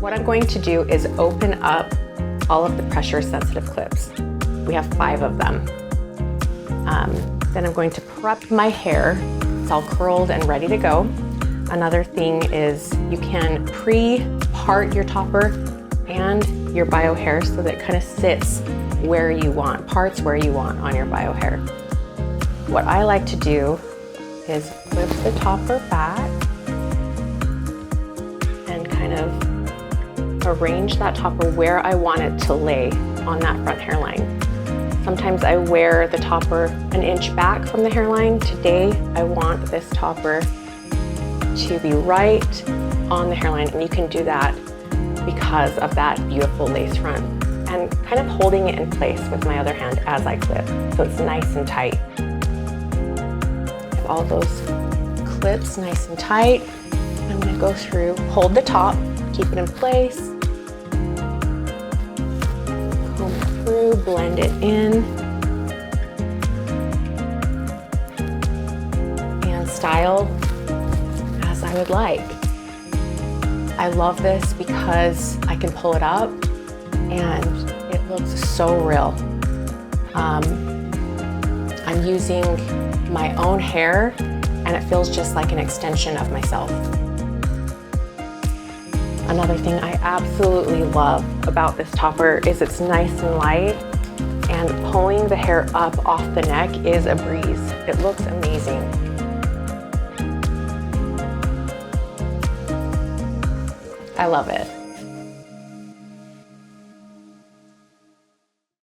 What I'm going to do is open up all of the pressure sensitive clips. We have 5 of them. Then I'm going to prep my hair. It's all curled and ready to go. Another thing is you can pre-part your topper and your bio hair so that it kind of sits where you want, parts where you want on your bio hair. What I like to do is flip the topper back and kind of arrange that topper where I want it to lay on that front hairline. Sometimes I wear the topper an inch back from the hairline. Today, I want this topper to be right on the hairline, and you can do that because of that beautiful lace front. And kind of holding it in place with my other hand as I clip, so it's nice and tight. Have all those clips nice and tight. I'm gonna go through, hold the top, keep it in place, through, blend it in, and style as I would like. I love this because I can pull it up and it looks so real. I'm using my own hair and it feels just like an extension of myself. Another thing I absolutely love about this topper is it's nice and light, and pulling the hair up off the neck is a breeze. It looks amazing. I love it.